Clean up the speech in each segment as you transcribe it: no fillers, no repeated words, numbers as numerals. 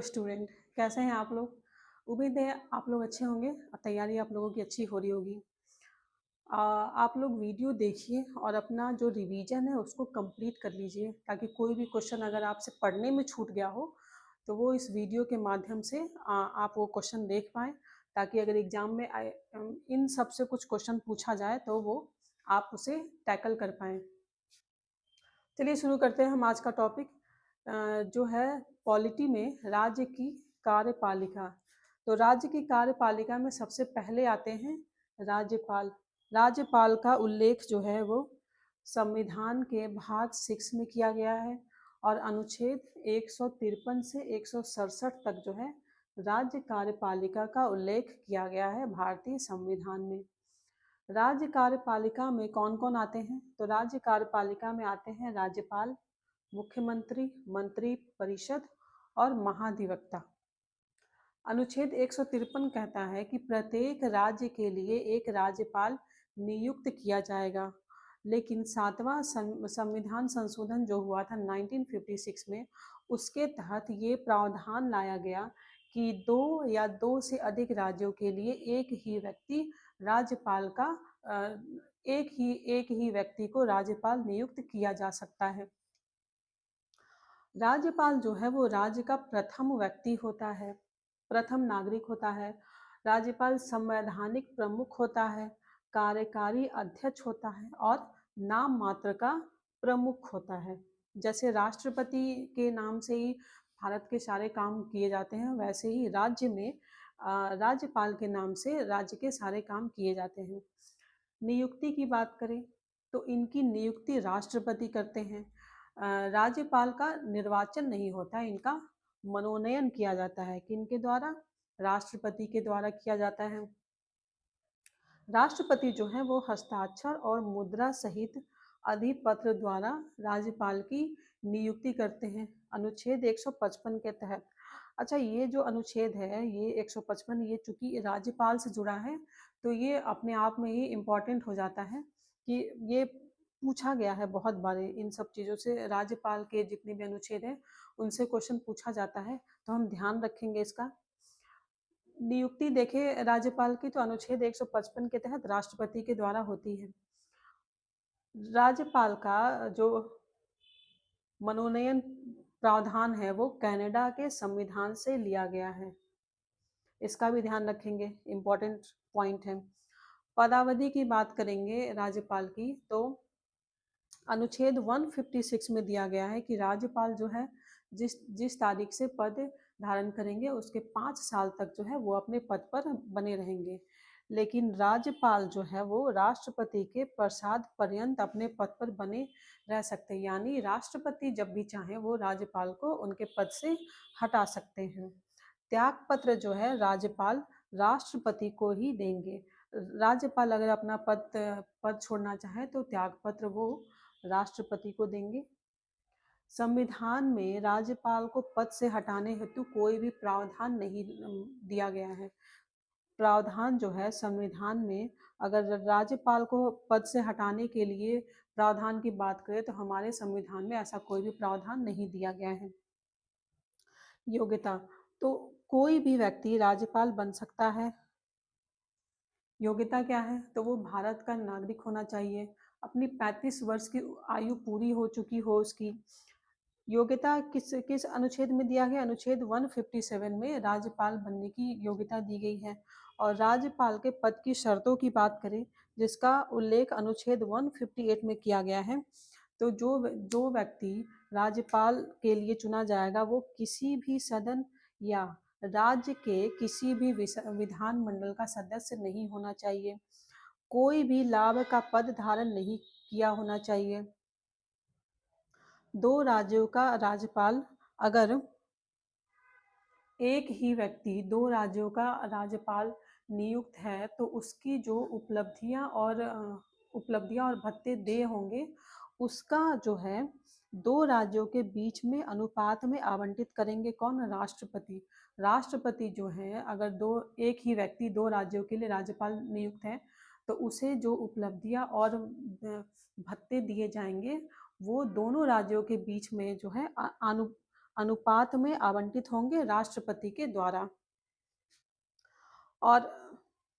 Student, कैसे हैं आप लोग? उम्मीद है आप लोग अच्छे होंगे और तैयारी आप लोगों की अच्छी हो रही होगी। आप लोग वीडियो देखिए और अपना जो रिवीजन है उसको कंप्लीट कर लीजिए, ताकि कोई भी क्वेश्चन अगर आपसे पढ़ने में छूट गया हो तो वो इस वीडियो के माध्यम से आप वो क्वेश्चन देख पाएँ, ताकि अगर एग्ज़ाम में इन सब से कुछ क्वेश्चन पूछा जाए तो वो आप उसे टैकल कर पाएँ। चलिए शुरू करते हैं हम आज का टॉपिक, जो है पॉलिटी में राज्य की कार्यपालिका। तो राज्य की कार्यपालिका में सबसे पहले आते हैं राज्यपाल। राज्यपाल का उल्लेख जो है वो संविधान के भाग 6 में किया गया है और अनुच्छेद 153 से 167 तक जो है राज्य कार्यपालिका का उल्लेख किया गया है भारतीय संविधान में। राज्य कार्यपालिका में कौन कौन आते हैं? तो राज्य कार्यपालिका में आते हैं राज्यपाल, मुख्यमंत्री, मंत्री परिषद और महाधिवक्ता। अनुच्छेद 153 कहता है कि प्रत्येक राज्य के लिए एक राज्यपाल नियुक्त किया जाएगा, लेकिन सातवां संविधान संशोधन जो हुआ था 1956 में, उसके तहत ये प्रावधान लाया गया कि दो या दो से अधिक राज्यों के लिए एक ही व्यक्ति राज्यपाल का एक ही व्यक्ति को राज्यपाल नियुक्त किया जा सकता है। राज्यपाल जो है वो राज्य का प्रथम व्यक्ति होता है, प्रथम नागरिक होता है। राज्यपाल संवैधानिक प्रमुख होता है, कार्यकारी अध्यक्ष होता है और नाम मात्र का प्रमुख होता है। जैसे राष्ट्रपति के नाम से ही भारत के सारे काम किए जाते हैं, वैसे ही राज्य में राज्यपाल के नाम से राज्य के सारे काम किए जाते हैं। नियुक्ति की बात करें तो इनकी नियुक्ति राष्ट्रपति करते हैं। राज्यपाल का निर्वाचन नहीं होता, इनका मनोनयन किया जाता है। किनके द्वारा? राष्ट्रपति के द्वारा किया जाता है। राष्ट्रपति जो है वो हस्ताक्षर और मुद्रा सहित अधिपत्र द्वारा राज्यपाल की नियुक्ति करते हैं अनुच्छेद 155 के तहत। अच्छा, ये जो अनुच्छेद है ये 155, ये चूंकि राज्यपाल से जुड़ा है तो ये अपने आप में ही इम्पोर्टेंट हो जाता है कि ये पूछा गया है बहुत बार। इन सब चीज़ों से राज्यपाल के जितने भी अनुच्छेद हैं उनसे क्वेश्चन पूछा जाता है, तो हम ध्यान रखेंगे इसका। नियुक्ति देखें राज्यपाल की तो अनुच्छेद 155 के तहत राष्ट्रपति के द्वारा होती है। राज्यपाल का जो मनोनयन प्रावधान है वो कनाडा के संविधान से लिया गया है, इसका भी ध्यान रखेंगे, इम्पोर्टेंट पॉइंट है। पदावधि की बात करेंगे राज्यपाल की तो अनुच्छेद 156 में दिया गया है कि राज्यपाल जो है जिस जिस तारीख से पद धारण करेंगे उसके 5 साल तक जो है वो अपने पद पर बने रहेंगे। लेकिन राज्यपाल जो है वो राष्ट्रपति के प्रसाद पर्यंत अपने पद पर बने रह सकते हैं, यानी राष्ट्रपति जब भी चाहे वो राज्यपाल को उनके पद से हटा सकते हैं। त्याग पत्र जो है राज्यपाल राष्ट्रपति को ही देंगे। राज्यपाल अगर अपना पद छोड़ना चाहे तो त्याग पत्र वो राष्ट्रपति को देंगे। संविधान में राज्यपाल को पद से हटाने हेतु कोई भी प्रावधान नहीं दिया गया है। प्रावधान जो है संविधान में, अगर राज्यपाल को पद से हटाने के लिए प्रावधान की बात करें तो हमारे संविधान में ऐसा कोई भी प्रावधान नहीं दिया गया है। योग्यता, तो कोई भी व्यक्ति राज्यपाल बन सकता है। योग्यता क्या है? तो वो भारत का नागरिक होना चाहिए, अपनी 35 वर्ष की आयु पूरी हो चुकी हो उसकी। योग्यता किस किस अनुच्छेद में दिया गया? अनुच्छेद 157 में राज्यपाल बनने की योग्यता दी गई है। और राज्यपाल के पद की शर्तों की बात करें जिसका उल्लेख अनुच्छेद 158 में किया गया है, तो जो व्यक्ति राज्यपाल के लिए चुना जाएगा वो किसी भी सदन या राज्य के किसी भी विधान मंडल का सदस्य नहीं होना चाहिए, कोई भी लाभ का पद धारण नहीं किया होना चाहिए। दो राज्यों का राज्यपाल, अगर एक ही व्यक्ति दो राज्यों का राज्यपाल नियुक्त है तो उसकी जो उपलब्धियां और भत्ते देय होंगे उसका जो है दो राज्यों के बीच में अनुपात में आवंटित करेंगे। कौन? राष्ट्रपति। राष्ट्रपति जो है, अगर एक ही व्यक्ति दो राज्यों के लिए राज्यपाल नियुक्त है तो उसे जो उपलब्धियां और भत्ते दिए जाएंगे वो दोनों राज्यों के बीच में जो है अनुपात में आवंटित होंगे राष्ट्रपति के द्वारा। और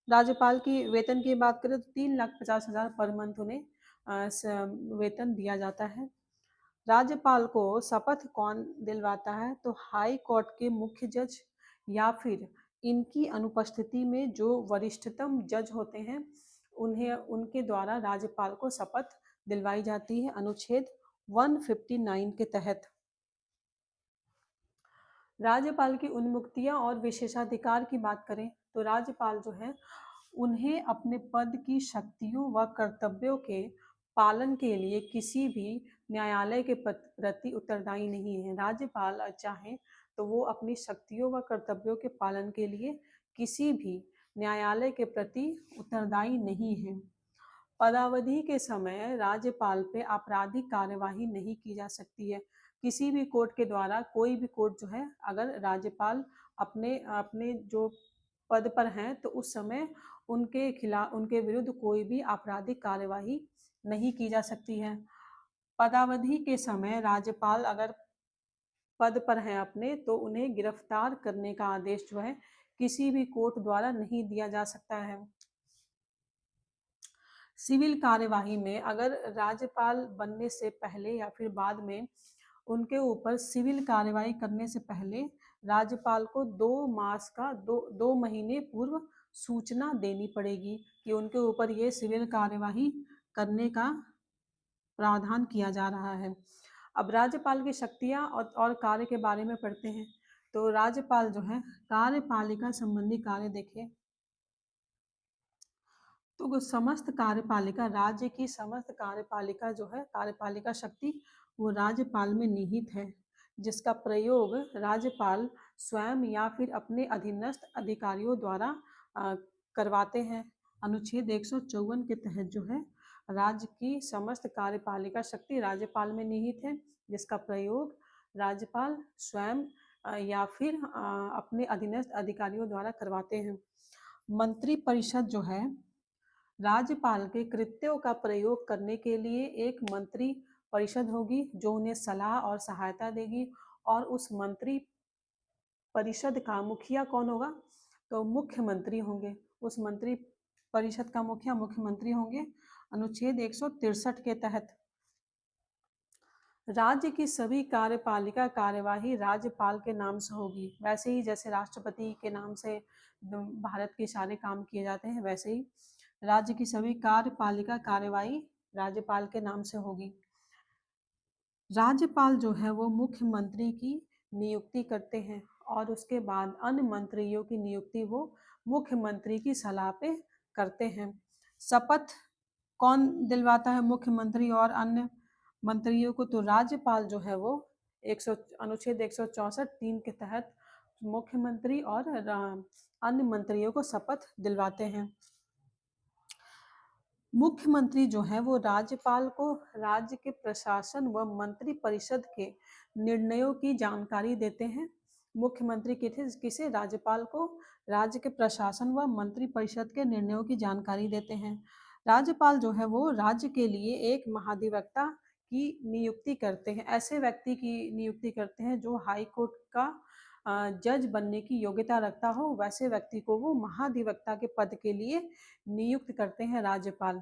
राज्यपाल की वेतन की बात करें तो 3,50,000 पर मंथ उन्हें वेतन दिया जाता है। राज्यपाल को शपथ कौन दिलवाता है? तो हाई कोर्ट के मुख्य जज या फिर इनकी अनुपस्थिति में जो वरिष्ठतम जज होते हैं उन्हें उनके द्वारा राज्यपाल को शपथ दिलवाई जाती है अनुच्छेद 159 के तहत। राज्यपाल की उन्मुक्तियां और विशेषाधिकार की बात करें तो राज्यपाल जो है उन्हें अपने पद की शक्तियों व कर्तव्यों के पालन के लिए किसी भी न्यायालय के प्रति उत्तरदायी नहीं है। राज्यपाल चाहे तो वो अपनी शक्तियों व कर्तव्यों के पालन के लिए किसी भी न्यायालय के प्रति उत्तरदायी नहीं है। पदावधि के समय राज्यपाल पे आपराधिक कार्यवाही नहीं की जा सकती है। किसी भी कोर्ट के द्वारा कोई भी कोर्ट जो है अगर राज्यपाल अपने अपने जो पद पर हैं तो उस समय उनके खिलाफ उनके विरुद्ध कोई भी आपराधिक कार्यवाही नहीं की जा सकती है। पदावधि के समय राज्यपाल अगर पद पर हैं अपने तो उन्हें गिरफ्तार करने का आदेश जो है किसी भी कोर्ट द्वारा नहीं दिया जा सकता है। सिविल कार्यवाही में अगर राज्यपाल बनने से पहले या फिर बाद में उनके ऊपर सिविल कार्यवाही करने से पहले राज्यपाल को 2 मास का 2 महीने पूर्व सूचना देनी पड़ेगी कि उनके ऊपर ये सिविल कार्यवाही करने का प्रावधान किया जा रहा है। अब राज्यपाल की शक्तियां और कार्य के बारे में पढ़ते हैं। तो राज्यपाल जो है कार्यपालिका संबंधी कार्य देखें तो वो समस्त कार्यपालिका राज्य की समस्त कार्यपालिका जो है कार्यपालिका शक्ति वो राज्यपाल में निहित है जिसका प्रयोग राज्यपाल स्वयं या फिर अपने अधीनस्थ अधिकारियों द्वारा करवाते हैं। अनुच्छेद 154 के तहत जो है राज्य की समस्त कार्यपालिका शक्ति राज्यपाल में निहित है जिसका प्रयोग राज्यपाल स्वयं या फिर अपने अधीनस्थ अधिकारियों द्वारा करवाते हैं। मंत्री परिषद जो है राज्यपाल के कृत्यों का प्रयोग करने के लिए एक मंत्री परिषद होगी जो उन्हें सलाह और सहायता देगी और उस मंत्री परिषद का मुखिया कौन होगा? तो मुख्यमंत्री होंगे। उस मंत्री परिषद का मुखिया मुख्यमंत्री होंगे अनुच्छेद 163 के तहत। राज्य की सभी कार्यपालिका कार्यवाही राज्यपाल के नाम से होगी। वैसे ही जैसे राष्ट्रपति के नाम से भारत के सारे काम किए जाते हैं वैसे ही राज्य की सभी कार्यपालिका कार्यवाही राज्यपाल के नाम से होगी। राज्यपाल जो है वो मुख्यमंत्री की नियुक्ति करते हैं और उसके बाद अन्य मंत्रियों की नियुक्ति वो मुख्यमंत्री की सलाह पे करते हैं। शपथ कौन दिलवाता है मुख्यमंत्री और अन्य मंत्रियों को? तो राज्यपाल जो है वो अनुच्छेद 164(3) के तहत मुख्यमंत्री और अन्य मंत्रियों को शपथ दिलवाते हैं। मुख्यमंत्री जो है वो राज्यपाल को राज्य के प्रशासन व मंत्री परिषद के निर्णयों की जानकारी देते हैं। मुख्यमंत्री किसे? राज्यपाल को राज्य के प्रशासन व मंत्री परिषद के निर्णयों की जानकारी देते हैं। राज्यपाल जो है वो राज्य के लिए एक महाधिवक्ता की नियुक्ति करते हैं। ऐसे व्यक्ति की नियुक्ति करते हैं जो हाई कोर्ट का जज बनने की योग्यता रखता हो वैसे व्यक्ति को वो महाधिवक्ता के पद के लिए नियुक्त करते हैं राज्यपाल।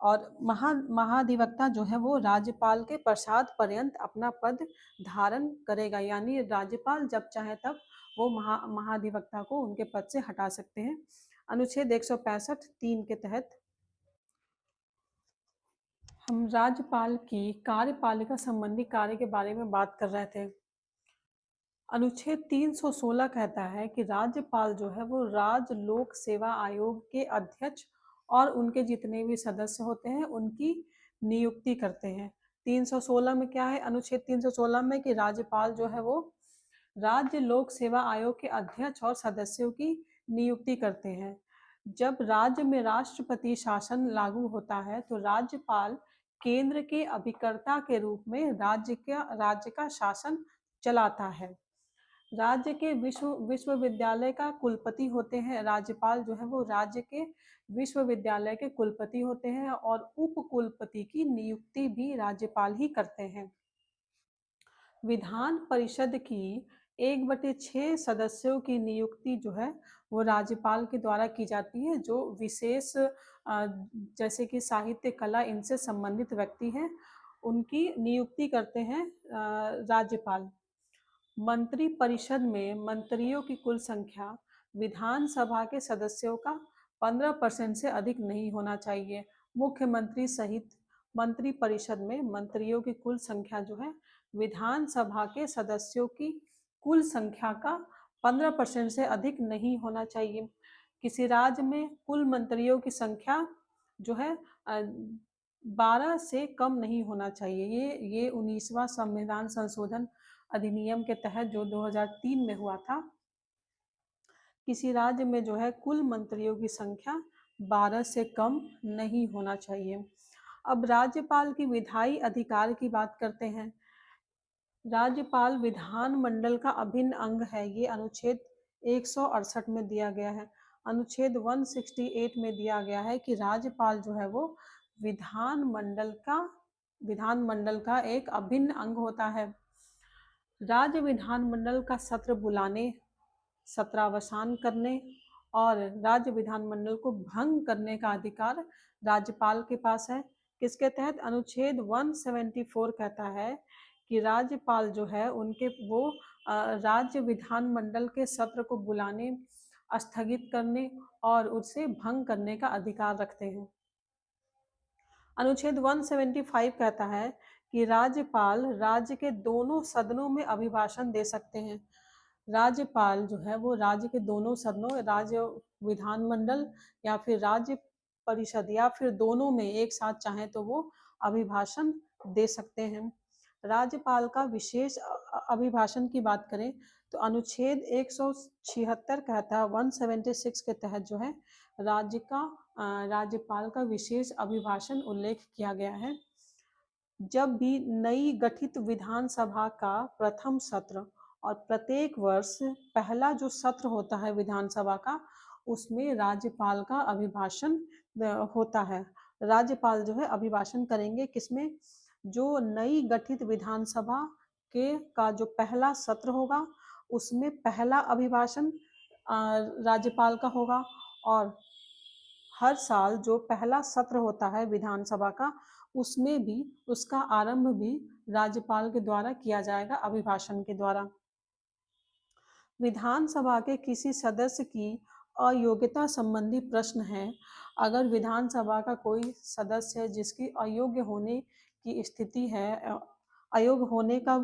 और महाधिवक्ता जो है वो राज्यपाल के पश्चात पर्यंत अपना पद धारण करेगा यानी राज्यपाल जब चाहे तब वो महाधिवक्ता को उनके पद से हटा सकते हैं। अनुच्छेद 165(3) के तहत हम राज्यपाल की कार्यपालिका संबंधी कार्य के बारे में बात कर रहे थे। अनुच्छेद 316 कहता है कि राज्यपाल जो है वो राज्य लोक सेवा आयोग के अध्यक्ष और उनके जितने भी सदस्य होते हैं उनकी नियुक्ति करते हैं। 316 में क्या है? अनुच्छेद 316 में कि राज्यपाल जो है वो राज्य लोक सेवा आयोग के अध्यक्ष और सदस्यों की नियुक्ति करते हैं। जब राज्य में राष्ट्रपति शासन लागू होता है तो राज्यपाल केंद्र के अभिकर्ता के रूप में राज्य का शासन चलाता है। राज्य के विश्वविद्यालय का कुलपति होते हैं। राज्यपाल जो है वो राज्य के विश्वविद्यालय के कुलपति होते हैं और उप कुलपति की नियुक्ति भी राज्यपाल ही करते हैं। विधान परिषद की 1/6 सदस्यों की नियुक्ति जो है वो राज्यपाल के द्वारा की जाती है, जो विशेष जैसे कि साहित्य, कला इनसे संबंधित व्यक्ति हैं, उनकी नियुक्ति करते हैं राज्यपाल। मंत्री परिषद में मंत्रियों की कुल संख्या विधानसभा के सदस्यों का 15% से अधिक नहीं होना चाहिए। मुख्यमंत्री सहित मंत्री परिषद में मंत्रियों की कुल संख्या जो है विधानसभा के सदस्यों की कुल संख्या का 15% से अधिक नहीं होना चाहिए। किसी राज्य में कुल मंत्रियों की संख्या जो है 12 से कम नहीं होना चाहिए। ये 19वां संविधान संशोधन अधिनियम के तहत जो 2003 में हुआ था, किसी राज्य में जो है कुल मंत्रियों की संख्या 12 से कम नहीं होना चाहिए। अब राज्यपाल की विधायी अधिकार की बात करते हैं। राज्यपाल विधानमंडल का अभिन्न अंग है, ये अनुच्छेद 168 में दिया गया है। अनुच्छेद 168 में दिया गया है कि राज्यपाल जो है वो विधानमंडल का एक अभिन्न अंग होता है। राज्य विधानमंडल का सत्र बुलाने, सत्रावसान करने और राज्य विधानमंडल को भंग करने का अधिकार राज्यपाल के पास है। किसके तहत? अनुच्छेद 174 कहता है कि राज्यपाल जो है उनके वो राज्य विधानमंडल के सत्र को बुलाने, स्थगित करने और उसे भंग करने का अधिकार रखते हैं। अनुच्छेद 175 कहता है कि राज्यपाल राज्य के दोनों सदनों में अभिभाषण दे सकते हैं। राज्यपाल जो है वो राज्य के दोनों सदनों, राज्य विधानमंडल या फिर राज्य परिषद या फिर दोनों में एक साथ चाहें तो वो अभिभाषण दे सकते हैं। राज्यपाल का विशेष अभिभाषण की बात करें तो अनुच्छेद 176 कहता है, 176 के तहत जो है राज्यपाल का विशेष अभिभाषण उल्लेख किया गया है। जब भी नई गठित विधानसभा का प्रथम सत्र और प्रत्येक वर्ष पहला जो सत्र होता है विधानसभा का, उसमें राज्यपाल का अभिभाषण होता है। राज्यपाल जो है अभिभाषण करेंगे किसमें? जो नई गठित विधानसभा का जो पहला सत्र होगा उसमें पहला अभिभाषण राज्यपाल का होगा, और हर साल जो पहला सत्र होता है विधानसभा का उसमें भी उसका आरंभ भी राज्यपाल के द्वारा किया जाएगा, अभिभाषण के द्वारा। विधानसभा के किसी सदस्य की अयोग्यता संबंधी प्रश्न है। अगर विधानसभा का कोई सदस्य है जिसकी अयोग्य होने की स्थिति है, अयोग्य होने का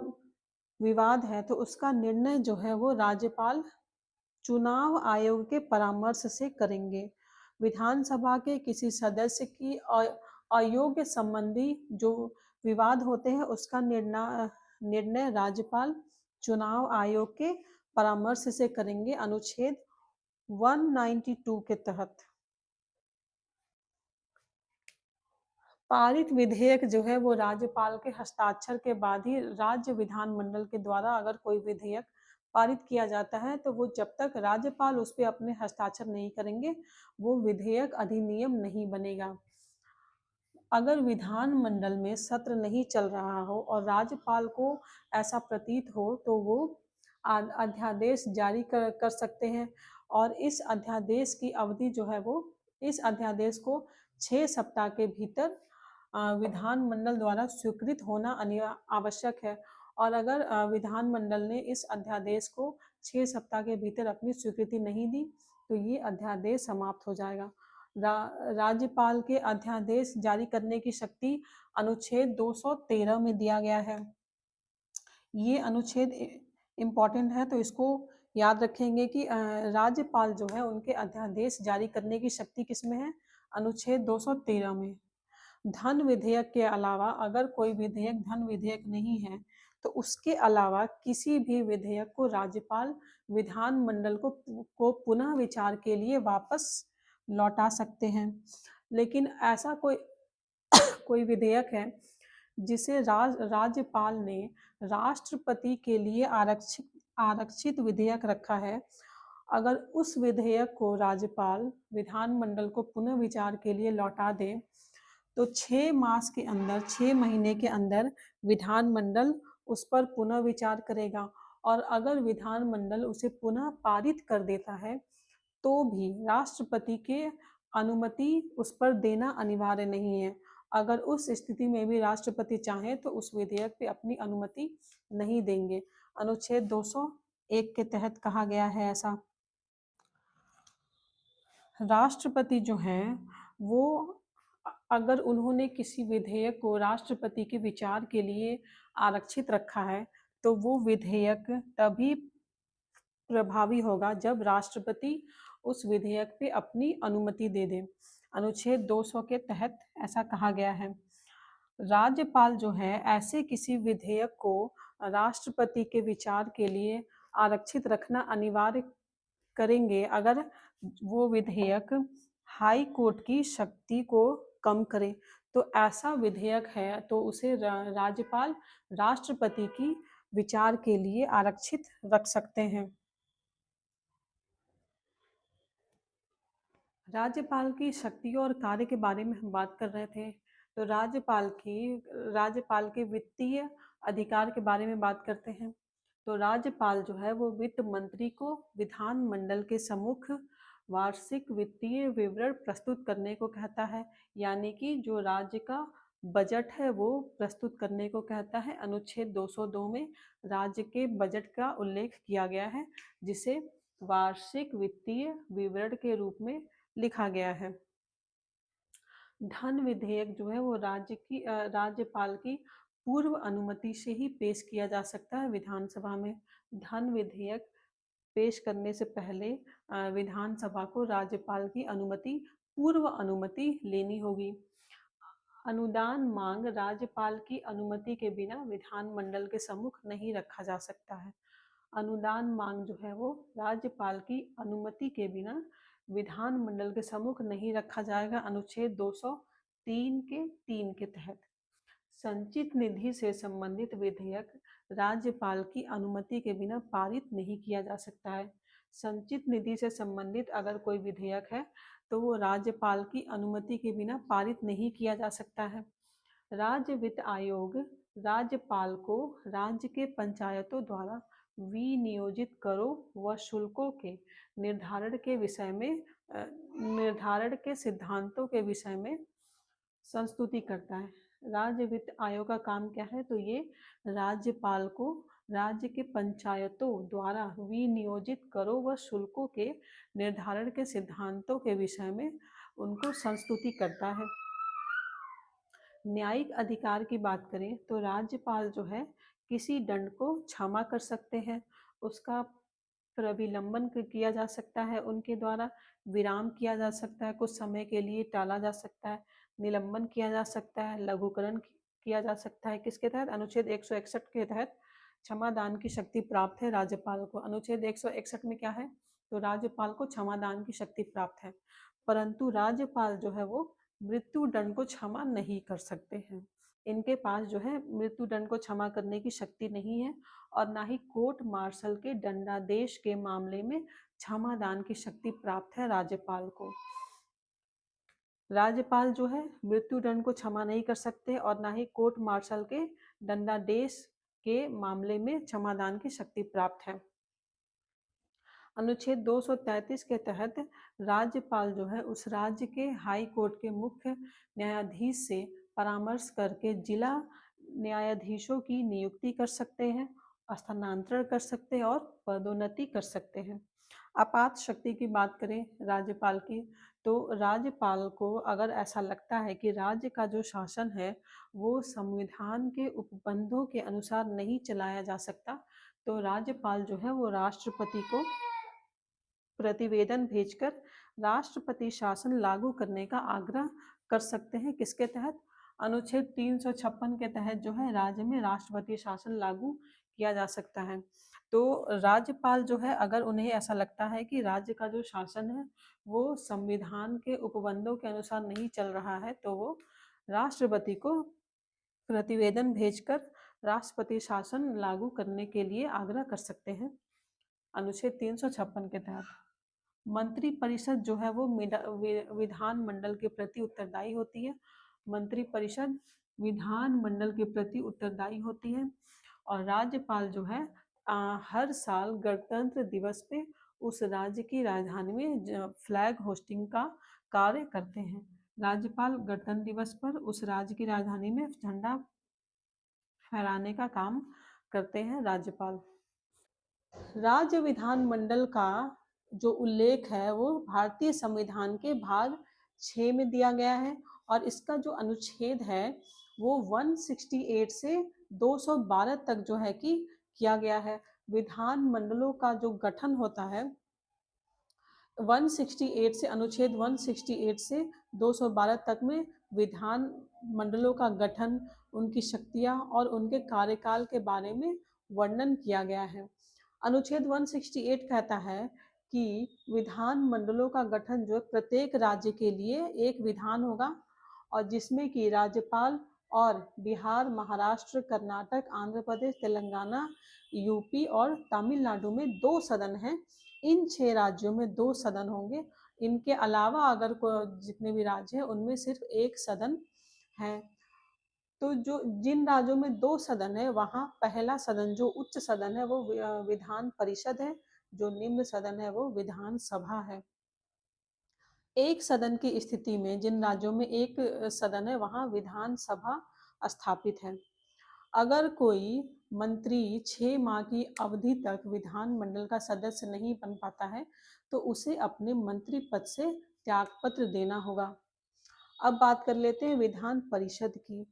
विवाद है, तो उसका निर्णय जो है वो राज्यपाल चुनाव आयोग के परामर्श से करेंगे। विधानसभा के किसी सदस्य की अयोग्य संबंधी जो विवाद होते हैं उसका निर्णय राज्यपाल चुनाव आयोग के परामर्श से करेंगे, अनुच्छेद 192 के तहत। पारित विधेयक जो है वो राज्यपाल के हस्ताक्षर के बाद ही राज्य विधानमंडल के द्वारा अगर कोई विधेयक पारित किया जाता है तो वो जब तक राज्यपाल उस पर अपने हस्ताक्षर नहीं करेंगे वो विधेयक अधिनियम नहीं बनेगा। अगर विधानमंडल में सत्र नहीं चल रहा हो और राज्यपाल को ऐसा प्रतीत हो तो वो अध्यादेश जारी कर सकते हैं, और इस अध्यादेश की अवधि जो है वो, इस अध्यादेश को 6 सप्ताह के भीतर विधानमंडल द्वारा स्वीकृत होना आवश्यक है। और अगर विधानमंडल ने इस अध्यादेश को 6 सप्ताह के भीतर अपनी स्वीकृति नहीं दी तो ये अध्यादेश समाप्त हो जाएगा। राज्यपाल के अध्यादेश जारी करने की शक्ति अनुच्छेद 213 में दिया गया है। ये अनुच्छेद इम्पॉर्टेंट है तो इसको याद रखेंगे कि राज्यपाल जो है उनके अध्यादेश जारी करने की शक्ति किसमें है? अनुच्छेद 213 में। धन विधेयक के अलावा अगर कोई विधेयक धन विधेयक नहीं है तो उसके अलावा किसी भी विधेयक को राज्यपाल विधानमंडल को पुनः विचार के लिए वापस लौटा सकते हैं। लेकिन ऐसा कोई विधेयक है जिसे राज्यपाल ने राष्ट्रपति के लिए आरक्षित विधेयक रखा है, अगर उस विधेयक को राज्यपाल विधानमंडल को पुनः विचार के लिए लौटा दे तो 6 मास के अंदर, 6 महीने के अंदर विधानमंडल उस पर पुनः विचार करेगा, और अगर विधानमंडल उसे पुनः पारित कर देता है तो भी राष्ट्रपति के अनुमति उस पर देना अनिवार्य नहीं है। अगर उस स्थिति में भी राष्ट्रपति चाहे तो उस विधेयक पे अपनी अनुमति नहीं देंगे। अनुच्छेद 201 के तहत कहा गया है ऐसा। राष्ट्रपति जो हैं वो अगर उन्होंने किसी विधेयक को राष्ट्रपति के विचार के लिए आरक्षित रखा है तो वो विधेयक तभी प्रभावी होगा जब राष्ट्रपति उस विधेयक पे अपनी अनुमति दे दे। अनुच्छेद 200 के तहत ऐसा कहा गया है। राज्यपाल जो है ऐसे किसी विधेयक को राष्ट्रपति के विचार के लिए आरक्षित रखना अनिवार्य करेंगे अगर वो विधेयक हाई कोर्ट की शक्ति को कम करे। तो ऐसा विधेयक है तो उसे राज्यपाल राष्ट्रपति की विचार के लिए आरक्षित रख सकते हैं। राज्यपाल की शक्तियों और कार्य के बारे में हम बात कर रहे थे, तो राज्यपाल के वित्तीय अधिकार के बारे में बात करते हैं। तो राज्यपाल जो है वो वित्त मंत्री को विधानमंडल के सम्मुख वार्षिक वित्तीय विवरण प्रस्तुत करने को कहता है, यानी कि जो राज्य का बजट है वो प्रस्तुत करने को कहता है। अनुच्छेद 202 में राज्य के बजट का उल्लेख किया गया है, जिसे वार्षिक वित्तीय विवरण के रूप में लिखा गया है। धन विधेयक जो है वो राज्यपाल की पूर्व अनुमति से ही पेश किया जा सकता है विधानसभा में। धन विधेयक पेश करने से पहले विधानसभा को राज्यपाल की पूर्व अनुमति लेनी होगी। अनुदान मांग राज्यपाल की अनुमति के बिना विधानमंडल के सम्मुख नहीं रखा जा सकता है। अनुदान मांग जो है वो राज्यपाल की अनुमति के बिना विधानमंडल के सम्मुख नहीं रखा जाएगा। अनुच्छेद 203 के 3 के तहत संचित निधि से संबंधित विधेयक राज्यपाल की अनुमति के बिना पारित नहीं किया जा सकता है। संचित निधि से संबंधित अगर कोई विधेयक है तो वो राज्यपाल की अनुमति के बिना पारित नहीं किया जा सकता है। राज्य वित्त आयोग राज्यपाल को राज्य के पंचायतों द्वारा विनियोजित करों व शुल्कों के निर्धारण के सिद्धांतों के विषय में संस्तुति करता है। राज्य वित्त आयोग का काम क्या है? तो ये राज्यपाल को राज्य के पंचायतों द्वारा विनियोजित करों व शुल्कों के निर्धारण के सिद्धांतों के विषय में उनको संस्तुति करता है। न्यायिक अधिकार की बात करें तो राज्यपाल जो है किसी दंड को क्षमा कर सकते हैं, उसका प्रविलंबन किया जा सकता है, उनके द्वारा विराम किया जा सकता है, कुछ समय के लिए टाला जा सकता है, निलंबन किया जा सकता है, लघुकरण किया जा सकता है। किसके तहत? अनुच्छेद 161 के तहत क्षमादान की शक्ति प्राप्त है राज्यपाल को। अनुच्छेद 161 में क्या है? तो राज्यपाल को क्षमादान की शक्ति प्राप्त है, परंतु राज्यपाल जो है वो मृत्यु दंड को क्षमा नहीं कर सकते हैं। इनके पास जो है मृत्यु दंड को क्षमा करने की शक्ति नहीं है, और ना ही कोर्ट मार्शल के दंडादेश के मामले में क्षमादान की शक्ति प्राप्त है राज्यपाल को। राज्यपाल जो है मृत्यु दंड को क्षमा नहीं कर सकते और ना ही कोर्ट मार्शल के दंडादेश के मामले में क्षमादान की शक्ति प्राप्त है। अनुच्छेद 233 के तहत राज्यपाल जो है उस राज्य के हाई कोर्ट के मुख्य न्यायाधीश से परामर्श करके जिला न्यायाधीशों की नियुक्ति कर सकते हैं, स्थानांतरण कर सकते हैं और पदोन्नति कर सकते हैं। आपात शक्ति की बात करें राज्यपाल की, तो राज्यपाल को अगर ऐसा लगता है कि राज्य का जो शासन है वो संविधान के उपबंधों के अनुसार नहीं चलाया जा सकता, तो राज्यपाल जो है वो राष्ट्रपति को प्रतिवेदन भेजकर राष्ट्रपति शासन लागू करने का आग्रह कर सकते हैं। किसके तहत? अनुच्छेद 356 के तहत जो है राज्य में राष्ट्रपति शासन लागू किया जा सकता है। तो राज्यपाल जो है अगर उन्हें ऐसा लगता है कि राज्य का जो शासन है वो संविधान के उपबंधों के अनुसार नहीं चल रहा है, तो वो राष्ट्रपति को प्रतिवेदन भेजकर राष्ट्रपति शासन लागू करने के लिए आग्रह कर सकते हैं। अनुच्छेद 356 के तहत मंत्री परिषद जो है वो विधानमंडल के प्रति उत्तरदायी होती है। मंत्री परिषद विधानमंडल के प्रति उत्तरदायी होती है और राज्यपाल जो है हर साल गणतंत्र दिवस पे उस राज्य की राजधानी में फ्लैग होस्टिंग का कार्य करते हैं। राज्यपाल गणतंत्र दिवस पर उस राज्य की राजधानी में झंडा फहराने का काम करते हैं राज्यपाल। राज्य विधानमंडल का जो उल्लेख है वो भारतीय संविधान के भाग 6 में दिया गया है और इसका जो अनुच्छेद है वो 168 से 212 तक जो है कि किया गया है। विधानमंडलों का जो गठन होता है 168 से अनुच्छेद 168 से 212 तक में विधान मंडलों का गठन, उनकी शक्तियां और उनके कार्यकाल के बारे में वर्णन किया गया है। अनुच्छेद 168 कहता है कि विधान मंडलों का गठन जो प्रत्येक राज्य के लिए एक विधान होगा और जिसमें कि राज्यपाल और बिहार, महाराष्ट्र, कर्नाटक, आंध्र प्रदेश, तेलंगाना, यूपी और तमिलनाडु में 2 सदन हैं। इन 6 राज्यों में 2 सदन होंगे। इनके अलावा अगर जितने भी राज्य हैं उनमें सिर्फ 1 सदन है। तो जो जिन राज्यों में 2 सदन है वहाँ पहला सदन जो उच्च सदन है वो विधान परिषद है, जो निम्न सदन है वो विधान सभा है। एक सदन की स्थिति में जिन राज्यों में एक सदन है वहाँ विधान सभा स्थापित है। अगर कोई मंत्री 6 माह की अवधि तक विधानमंडल का सदस्य नहीं बन पाता है तो उसे अपने मंत्री पद से त्यागपत्र देना होगा। अब बात कर लेते हैं विधान परिषद की।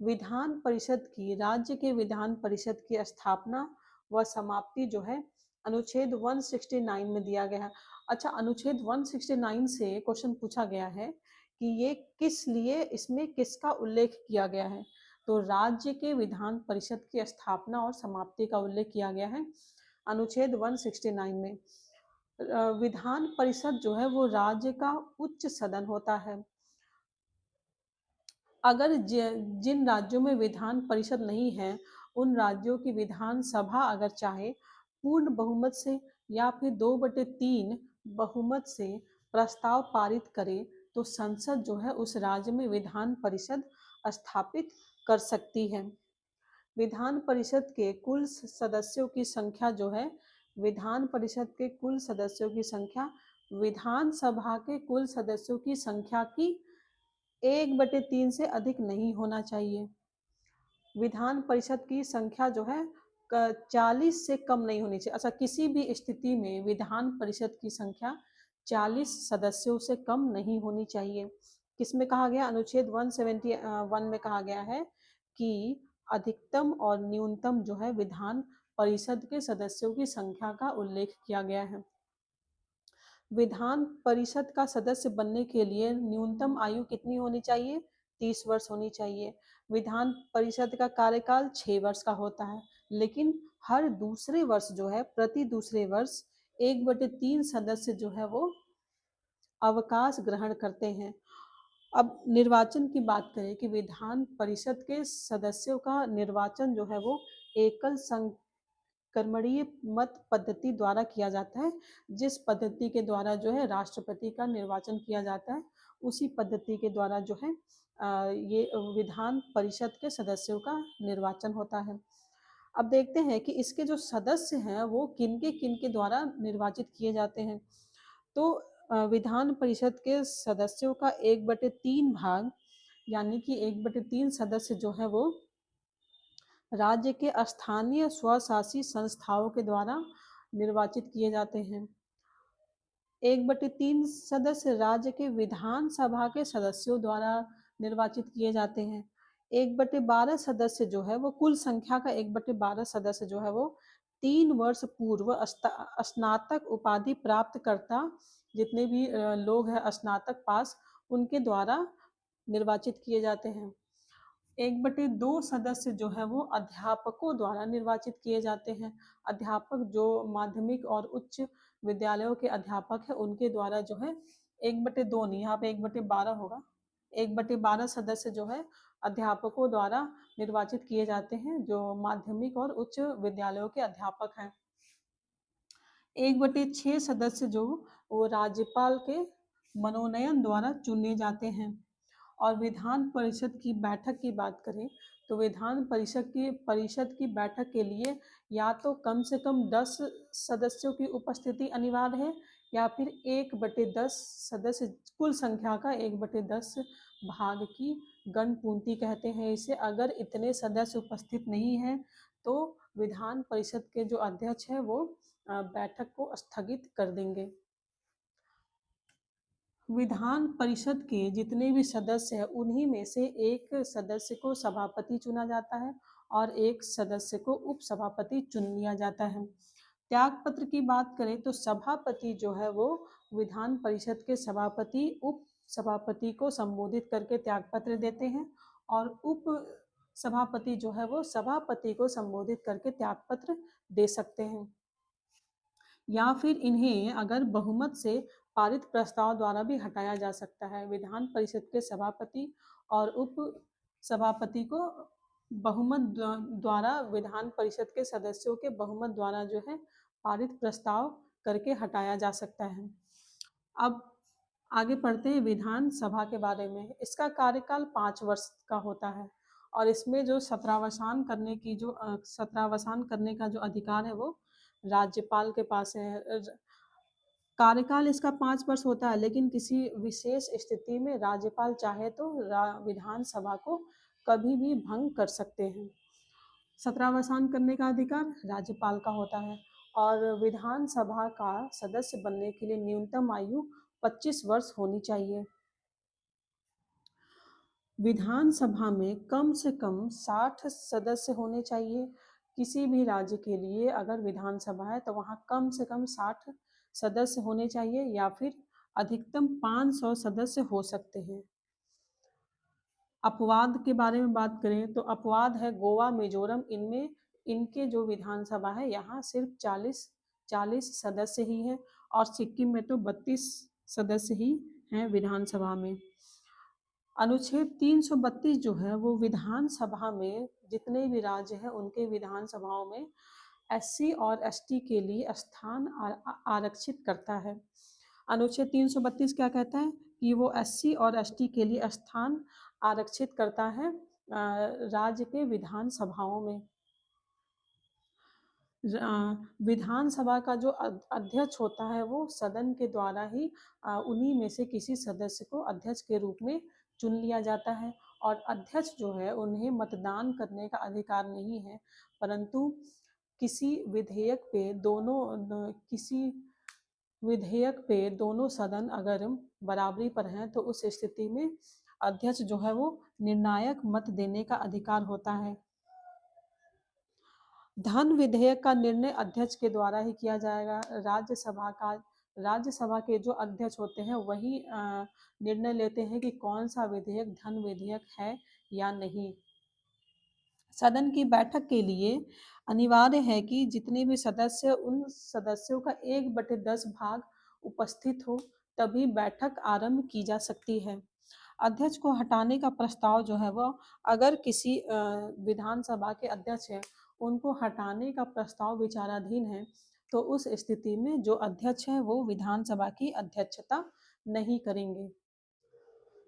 विधान परिषद की राज्य के विधान परिषद की स्थापना व समाप्ति जो है अनुच्छेद 169 में दिया गया है। अच्छा, अनुच्छेद 169 से क्वेश्चन पूछा गया है कि ये किस लिए इसमें किसका उल्लेख किया गया है। तो राज्य के विधान परिषद की स्थापना और समाप्ति का उल्लेख किया गया है अनुच्छेद 169 में। विधान परिषद जो है वो राज्य का उच्च सदन होता है। अगर जिन राज्यों में विधान परिषद नहीं है उन राज्यों की विधान सभा अगर चाहे पूर्ण बहुमत से या फिर 2/3 बहुमत से प्रस्ताव पारित करे तो संसद जो है उस राज्य में विधान परिषद स्थापित कर सकती है। विधान परिषद के कुल सदस्यों की संख्या जो है विधान परिषद के कुल सदस्यों की संख्या विधानसभा के कुल सदस्यों की संख्या की 1/3 से अधिक नहीं होना चाहिए। विधान परिषद की संख्या जो है 40 से कम नहीं होनी चाहिए। अच्छा, किसी भी स्थिति में विधान परिषद की संख्या 40 सदस्यों से कम नहीं होनी चाहिए। किसमें कहा गया? अनुच्छेद 171 में कहा गया है कि अधिकतम और न्यूनतम जो है विधान परिषद के सदस्यों की संख्या का उल्लेख किया गया है। विधान परिषद का सदस्य बनने के लिए न्यूनतम आयु कितनी होनी चाहिए? 30 वर्ष होनी चाहिए। विधान परिषद का कार्यकाल 6 वर्ष का होता है, लेकिन हर दूसरे वर्ष जो है प्रति दूसरे वर्ष 1/3 सदस्य जो है वो अवकाश ग्रहण करते हैं। अब निर्वाचन की बात करें कि विधान परिषद के सदस्यों का निर्वाचन जो है वो एकल कर्मणीय मत पद्धति द्वारा किया जाता है। जिस पद्धति के द्वारा जो है राष्ट्रपति का निर्वाचन किया जाता है उसी पद्धति के द्वारा जो है ये विधान परिषद के सदस्यों का निर्वाचन होता है। अब देखते हैं कि इसके जो सदस्य हैं वो किनके द्वारा निर्वाचित किए जाते हैं। तो विधान परिषद के सदस्यों का 1/3 भाग यानी कि 1/3 सदस्य जो है वो राज्य के स्थानीय स्वशासी संस्थाओं के द्वारा निर्वाचित किए जाते हैं। 1/3 सदस्य राज्य के विधानसभा के सदस्यों द्वारा निर्वाचित किए जाते हैं। 1/12 सदस्य जो है वो कुल संख्या का 1/12 सदस्य जो है वो 3 वर्ष पूर्व स्नातक उपाधि प्राप्त करता जितने भी लोग हैं स्नातक पास उनके द्वारा निर्वाचित किए जाते हैं। 1/2 सदस्य जो है वो अध्यापकों द्वारा निर्वाचित किए जाते हैं। अध्यापक जो माध्यमिक और उच्च विद्यालयों के अध्यापक हैं उनके द्वारा जो है 1/2 नहीं, यहाँ पे 1/12 होगा। 1/12 सदस्य जो है अध्यापकों द्वारा निर्वाचित किए जाते हैं जो माध्यमिक और उच्च विद्यालयों के अध्यापक हैं। 1/6 सदस्य जो वो राज्यपाल के मनोनयन द्वारा चुने जाते हैं। और विधान परिषद की बैठक की बात करें तो विधान परिषद की बैठक के लिए या तो कम से कम 10 सदस्यों की उपस्थिति अनिवार्य है, या फिर 1/10 सदस्य, कुल संख्या का 1/10 भाग की गणपूंजी कहते हैं इसे। अगर इतने सदस्य उपस्थित नहीं हैं तो विधान परिषद के जो अध्यक्ष हैं वो बैठक को स्थगित कर देंगे। विधान परिषद के जितने भी सदस्य हैं उन्हीं में से एक सदस्य को सभापति चुना जाता है और एक सदस्य को उपसभापति चुन लिया जाता है। त्यागपत्र की बात करें तो सभापति जो है वो विधान परिषद के सभापति उप सभापति को संबोधित करके त्यागपत्र देते हैं, और उप सभापति जो है वो सभापति को संबोधित करके त्यागपत्र दे सकते हैं, या फिर इन्हें अगर बहुमत से पारित प्रस्ताव द्वारा भी हटाया जा सकता है। विधान परिषद के सभापति और उप सभापति को बहुमत द्वारा विधान परिषद के सदस्यों के बहुमत द्वारा जो है पारित प्रस्ताव करके हटाया जा सकता है। अब आगे पढ़ते हैं विधान सभा के बारे में। इसका कार्यकाल 5 वर्ष का होता है और इसमें जो सत्रावसान करने का जो अधिकार है वो राज्यपाल के पास है। कार्यकाल इसका 5 वर्ष होता है, लेकिन किसी विशेष स्थिति में राज्यपाल चाहे तो विधानसभा को कभी भी भंग कर सकते हैं। सत्रावसान करने का अधिकार राज्यपाल का होता है, और विधानसभा का सदस्य बनने के लिए न्यूनतम आयु 25 वर्ष होनी चाहिए। विधानसभा में कम से कम 60 सदस्य होने चाहिए। किसी भी राज्य के लिए अगर विधानसभा है तो वहाँ कम से कम 60 सदस्य होने चाहिए, या फिर अधिकतम 500 सदस्य हो सकते हैं। अपवाद के बारे में बात करें तो अपवाद है गोवा, मिजोरम, इनमें इनके जो विधानसभा है यहाँ सिर्फ 40 सदस्य ही हैं, और सिक्किम में तो 32 सदस्य ही हैं विधानसभा में। अनुच्छेद 332 जो है वो विधानसभा में जितने भी राज्य हैं उनके विधानसभाओं में एससी और एसटी के लिए स्थान आरक्षित करता है। अनुच्छेद 332 क्या कहता है कि वो एससी और एसटी के लिए स्थान आरक्षित करता है राज्य के विधानसभाओं में। विधानसभा का जो अध्यक्ष होता है वो सदन के द्वारा ही उन्हीं में से किसी सदस्य को अध्यक्ष के रूप में चुन लिया जाता है, और अध्यक्ष जो है उन्हें मतदान करने का अधिकार नहीं है, परंतु किसी विधेयक पे दोनों सदन अगर बराबरी पर हैं तो उस स्थिति में अध्यक्ष जो है वो निर्णायक मत देने का अधिकार होता है। धन विधेयक का निर्णय अध्यक्ष के द्वारा ही किया जाएगा। राज्यसभा के जो अध्यक्ष होते हैं वही निर्णय लेते हैं कि कौन सा विधेयक धन विधेयक है या नहीं। सदन की बैठक के लिए अनिवार्य है कि जितने भी सदस्य उन सदस्यों का 1/10 भाग उपस्थित हो, तभी बैठक आरंभ की जा सकती है। अध्यक्ष को हटाने का प्रस्ताव जो है वो अगर किसी विधानसभा के अध्यक्ष हैं उनको हटाने का प्रस्ताव विचाराधीन है, तो उस स्थिति में जो अध्यक्ष है वो विधानसभा की अध्यक्षता नहीं करेंगे।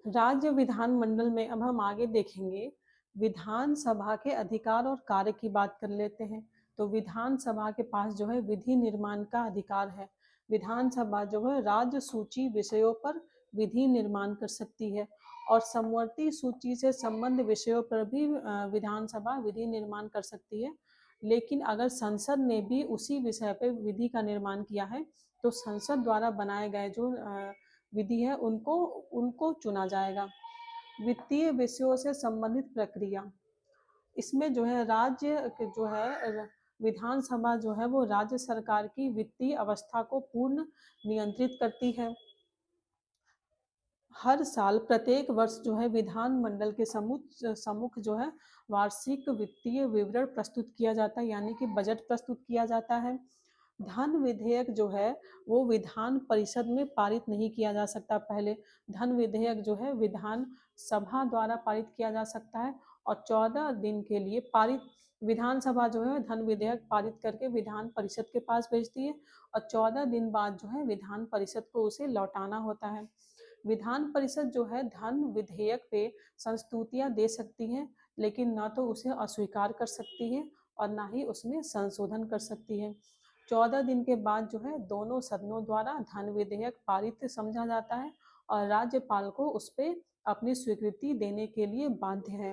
राज्य विधानमंडल में अब हम आगे देखेंगे विधानसभा के अधिकार और कार्य की बात कर लेते हैं। तो विधानसभा के पास जो है विधि निर्माण का अधिकार है। विधानसभा जो है राज्य सूची विषयों पर विधि निर्माण कर सकती है, और समवर्ती सूची से संबंध विषयों पर भी विधानसभा विधि निर्माण कर सकती है। लेकिन अगर संसद ने भी उसी विषय पर विधि का निर्माण किया है तो संसद द्वारा बनाए गए जो विधि है उनको चुना जाएगा। वित्तीय विषयों से संबंधित प्रक्रिया, इसमें जो है विधानसभा जो है वो राज्य सरकार की वित्तीय अवस्था को पूर्ण नियंत्रित करती है। हर साल प्रत्येक वर्ष जो है विधानमंडल के सम्मुख जो है वार्षिक वित्तीय विवरण प्रस्तुत किया जाता है, यानी कि बजट प्रस्तुत किया जाता है। धन विधेयक जो है वो विधान परिषद में पारित नहीं किया जा सकता। पहले धन विधेयक जो है विधान सभा द्वारा पारित किया जा सकता है, और 14 दिन के लिए विधानसभा जो है धन विधेयक पारित करके विधान परिषद के पास भेजती है, और 14 दिन बाद जो है विधान परिषद को उसे लौटाना होता है। विधान परिषद जो है धन विधेयक पे संस्तुतियां दे सकती है, लेकिन ना तो उसे अस्वीकार कर सकती है और ना ही उसमें संशोधन कर सकती है। 14 दिन के बाद जो है दोनों सदनों द्वारा धन विधेयक पारित समझा जाता है और राज्यपाल को उस पे अपनी स्वीकृति देने के लिए बाध्य है।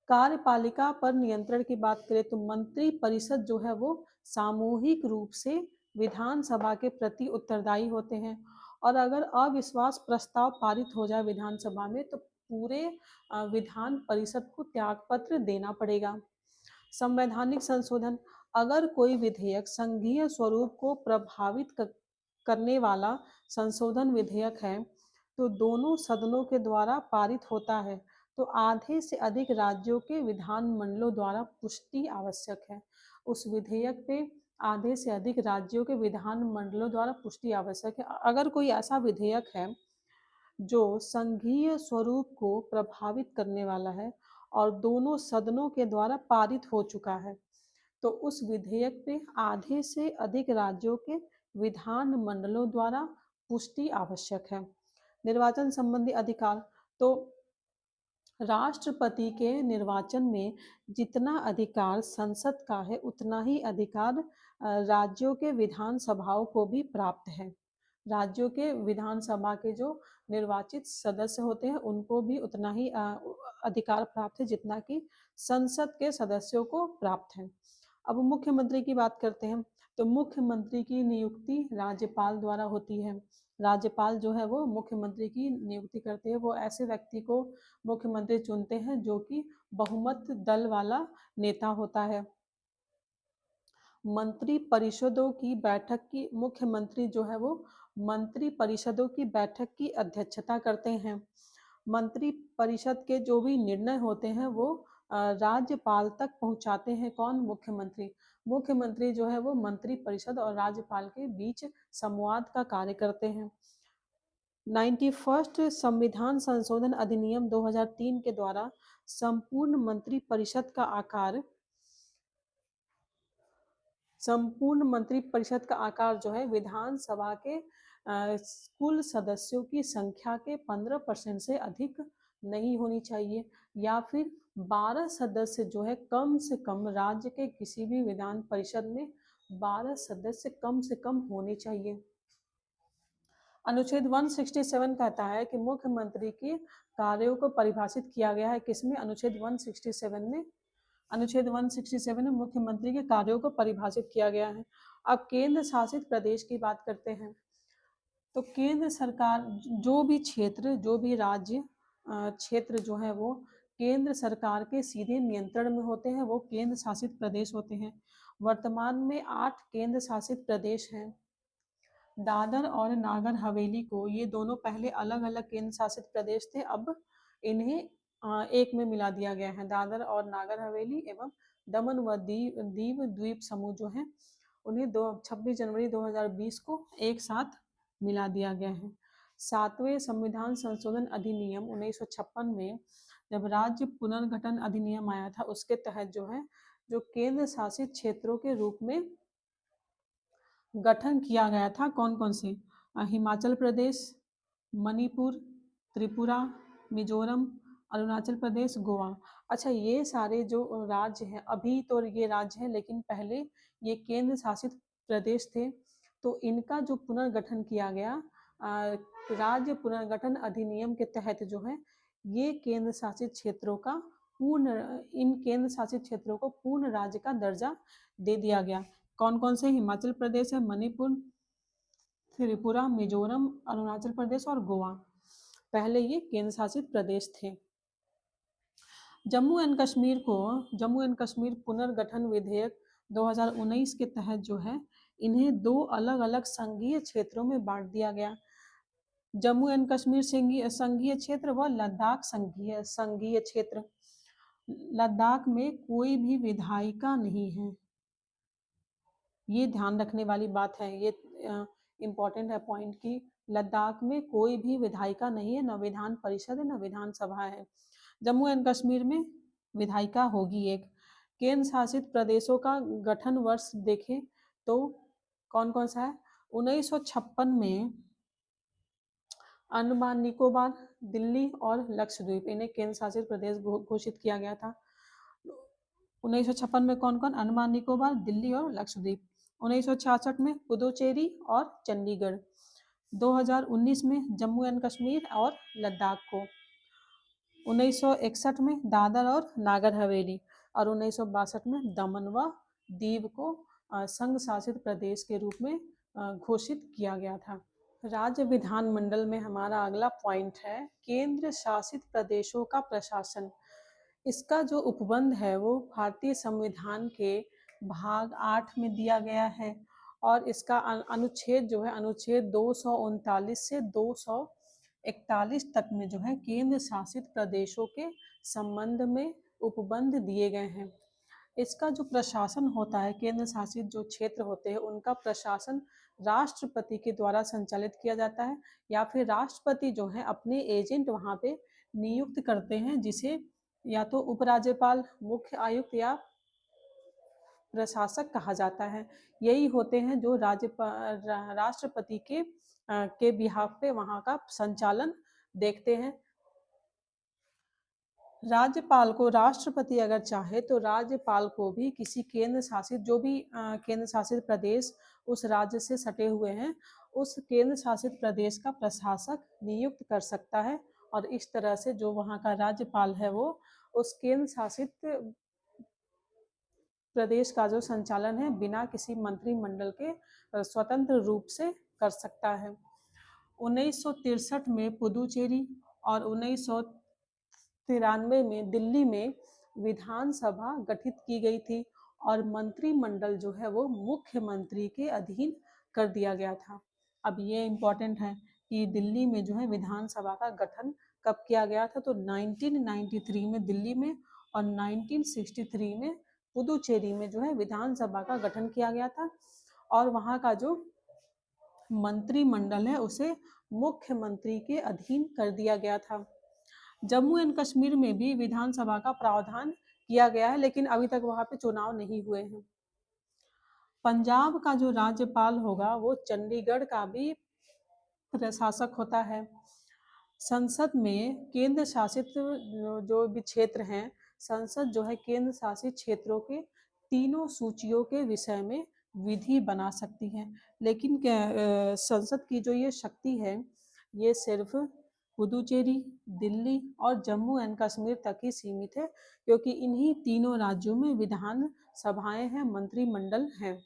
कार्यपालिका पर नियंत्रण की बात करें तो मंत्री परिषद जो है वो सामूहिक रूप से विधानसभा के प्रति उत्तरदायी होते हैं और अगर अविश्वास प्रस्ताव पारित हो जाए विधानसभा में तो पूरे विधान परिषद को त्यागपत्र देना पड़ेगा। संवैधानिक संशोधन, अगर कोई विधेयक संघीय स्वरूप को प्रभावित करने वाला संशोधन विधेयक है तो दोनों सदनों के द्वारा पारित होता है तो आधे से अधिक राज्यों के विधानमंडलों द्वारा पुष्टि आवश्यक है। उस विधेयक पे आधे से अधिक राज्यों के विधानमंडलों द्वारा पुष्टि आवश्यक है। अगर कोई ऐसा विधेयक है जो संघीय स्वरूप को प्रभावित करने वाला है और दोनों सदनों के द्वारा पारित हो चुका है तो उस विधेयक पे आधे से अधिक राज्यों के विधान मंडलों द्वारा पुष्टि आवश्यक है। निर्वाचन संबंधी अधिकार, तो राष्ट्रपति के निर्वाचन में जितना अधिकार संसद का है उतना ही अधिकार राज्यों के विधानसभाओं को भी प्राप्त है। राज्यों के विधानसभा के जो निर्वाचित सदस्य होते हैं उनको भी उतना ही अधिकार प्राप्त है जितना कि संसद के सदस्यों को प्राप्त है। अब मुख्यमंत्री की बात करते हैं तो मुख्यमंत्री की नियुक्ति राज्यपाल द्वारा होती है। राज्यपाल जो है वो मुख्यमंत्री की नियुक्ति करते हैं। वो ऐसे व्यक्ति को मुख्यमंत्री चुनते हैं जो कि बहुमत दल वाला नेता होता है। मंत्री परिषदों की बैठक की मुख्यमंत्री जो है वो मंत्री परिषदों की बैठक की अध्यक्षता करते हैं। मंत्री परिषद के जो भी निर्णय होते हैं वो राज्यपाल तक पहुंचाते हैं। कौन? मुख्यमंत्री। मुख्यमंत्री जो है वो मंत्री परिषद और राज्यपाल के बीच संवाद का कार्य करते हैं। 91 संविधान संशोधन अधिनियम 2003 के द्वारा संपूर्ण मंत्री परिषद का आकार जो है विधानसभा के कुल सदस्यों की संख्या के 15% से अधिक नहीं होनी चाहिए या फिर 12 सदस्य जो है कम से कम राज्य के किसी भी विधान परिषद में 12 सदस्य कम से कम होने चाहिए। अनुच्छेद 167 कहता है कि मुख्यमंत्री के कार्यों को परिभाषित किया गया है किसमें? अनुच्छेद 167 में। अनुच्छेद 167 में मुख्यमंत्री के कार्यों को परिभाषित किया गया है। अब केंद्र शासित प्रदेश की बात करते हैं तो केंद्र सरकार जो भी राज्य क्षेत्र जो है वो केंद्र सरकार के सीधे नियंत्रण में होते हैं वो केंद्र शासित प्रदेश होते हैं। वर्तमान में 8 केंद्र शासित प्रदेश हैं। दादर और नागर हवेली को, ये दोनों पहले अलग अलग केंद्र शासित प्रदेश थे, अब इन्हें एक में मिला दिया गया है। दादर और नागर हवेली एवं दमन व दीव द्वीप समूह जो है उन्हें 26 जनवरी 2020 को एक साथ मिला दिया गया है। 7वें संविधान संशोधन अधिनियम 1956 में जब राज्य पुनर्गठन अधिनियम आया था उसके तहत जो है जो केंद्र शासित क्षेत्रों के रूप में गठन किया गया था कौन कौन से? हिमाचल प्रदेश, मणिपुर, त्रिपुरा, मिजोरम, अरुणाचल प्रदेश, गोवा। अच्छा, ये सारे जो राज्य हैं अभी तो ये राज्य हैं लेकिन पहले ये केंद्र शासित प्रदेश थे तो इनका जो पुनर्गठन किया गया राज्य पुनर्गठन अधिनियम के तहत जो है ये केंद्र शासित क्षेत्रों का इन केंद्र शासित क्षेत्रों को पूर्ण राज्य का दर्जा दे दिया गया। कौन कौन से? हिमाचल प्रदेश है, मणिपुर, त्रिपुरा, मिजोरम, अरुणाचल प्रदेश और गोवा। पहले ये केंद्र शासित प्रदेश थे। जम्मू एंड कश्मीर पुनर्गठन विधेयक 2019 के तहत जो है इन्हें 2 अलग अलग संघीय क्षेत्रों में बांट दिया गया। जम्मू एंड कश्मीर संघीय क्षेत्र व लद्दाख संघीय क्षेत्र। लद्दाख में कोई भी विधायिका नहीं है, ये ध्यान रखने वाली बात है। ये इम्पोर्टेंट है पॉइंट कि लद्दाख में कोई भी विधायिका नहीं है, न विधान परिषद है न विधानसभा है। जम्मू एंड कश्मीर में विधायिका होगी एक। केंद्र शासित प्रदेशों का गठन वर्ष देखें तो कौन कौन सा है? 1956 में अंडमान निकोबार दिल्ली और लक्षद्वीप इन्हें केंद्र शासित प्रदेश घोषित किया गया था। 1956 में कौन कौन? अंडमान निकोबार, दिल्ली और लक्षद्वीप। 1966 में पुदुचेरी और चंडीगढ़। 2019 में जम्मू एंड कश्मीर और लद्दाख को। 1961 में दादर और नागर हवेली और 1962 में दमन व दीव को संघ शासित प्रदेश के रूप में घोषित किया गया था। राज्य विधानमंडल में हमारा अगला पॉइंट है केंद्र शासित प्रदेशों का प्रशासन। इसका जो उपबंध है वो भारतीय संविधान के भाग 8 में दिया गया है और इसका अनुच्छेद जो है अनुच्छेद 239 से 241 तक में जो है केंद्र शासित प्रदेशों के संबंध में उपबंध दिए गए हैं। इसका जो प्रशासन होता है, केंद्र शासित जो क्षेत्र होते हैं उनका प्रशासन राष्ट्रपति के द्वारा संचालित किया जाता है या फिर राष्ट्रपति जो है अपने एजेंट वहाँ पे नियुक्त करते हैं, जिसे या तो उपराज्यपाल, मुख्य आयुक्त या प्रशासक कहा जाता है। यही होते हैं जो राष्ट्रपति के बिहाफ पे वहाँ का संचालन देखते हैं। राज्यपाल को राष्ट्रपति अगर चाहे तो राज्यपाल को भी किसी केंद्र शासित जो भी केंद्र शासित प्रदेश उस राज्य से सटे हुए हैं उस केंद्र शासित प्रदेश का प्रशासक नियुक्त कर सकता है और इस तरह से जो वहाँ का राज्यपाल है वो उस केंद्र शासित प्रदेश का जो संचालन है बिना किसी मंत्रिमंडल के स्वतंत्र रूप से कर सकता है। 1963 में पुदुचेरी और 1993 में दिल्ली में विधानसभा गठित की गई थी और मंत्रिमंडल जो है वो मुख्यमंत्री के अधीन कर दिया गया था। अब ये इम्पोर्टेंट है कि दिल्ली में जो है विधानसभा का गठन कब किया गया था, तो 1993 में दिल्ली में और 1963 में पुदुचेरी में जो है विधानसभा का गठन किया गया था और वहाँ का जो मंत्रिमंडल है उसे मुख्यमंत्री के अधीन कर दिया गया था। जम्मू एंड कश्मीर में भी विधानसभा का प्रावधान किया गया है लेकिन अभी तक वहाँ पे चुनाव नहीं हुए हैं। पंजाब का जो राज्यपाल होगा वो चंडीगढ़ का भी प्रशासक होता है। संसद में केंद्र शासित जो भी क्षेत्र हैं, संसद जो है केंद्र शासित क्षेत्रों के तीनों सूचियों के विषय में विधि बना सकती है, लेकिन संसद की जो ये शक्ति है ये सिर्फ पुदुचेरी, दिल्ली और जम्मू एंड कश्मीर तक ही सीमित है क्योंकि इन्हीं तीनों राज्यों में विधान सभाएं हैं, मंत्रिमंडल हैं।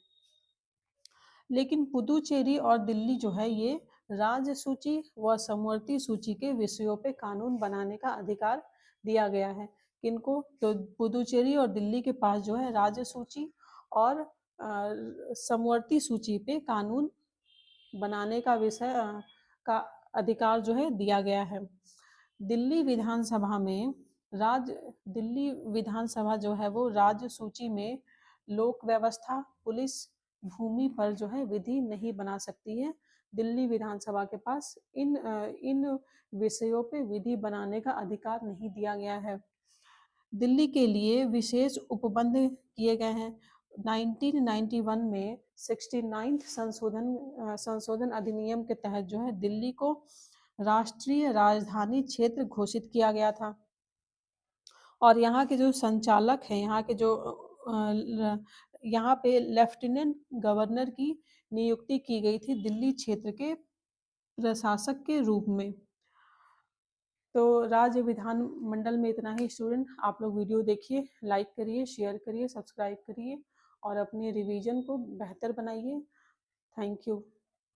लेकिन पुदुचेरी और दिल्ली जो है ये राज्य सूची व समवर्ती सूची के विषयों पे कानून बनाने का अधिकार दिया गया है। किनको? तो पुदुचेरी और दिल्ली के पास जो है राज्य सूची और समवर्ती सूची पे कानून बनाने का विषय का अधिकार जो है दिया गया है। दिल्ली विधानसभा जो है वो राज्य सूची में लोक व्यवस्था, पुलिस, भूमि पर जो है विधि नहीं बना सकती है। दिल्ली विधानसभा के पास इन विषयों पे विधि बनाने का अधिकार नहीं दिया गया है। दिल्ली के लिए विशेष उपबंध किए गए हैं। 1991 में 69th संशोधन अधिनियम के तहत जो है दिल्ली को राष्ट्रीय राजधानी क्षेत्र घोषित किया गया था और यहाँ के जो संचालक हैं, यहाँ पे लेफ्टिनेंट गवर्नर की नियुक्ति की गई थी दिल्ली क्षेत्र के प्रशासक के रूप में। तो राज्य विधान मंडल में इतना ही स्टूडेंट। आप लोग वीडियो देखिए, लाइक करिए, शेयर करिए, सब्सक्राइब करिए और अपने रिवीजन को बेहतर बनाइए। Thank you.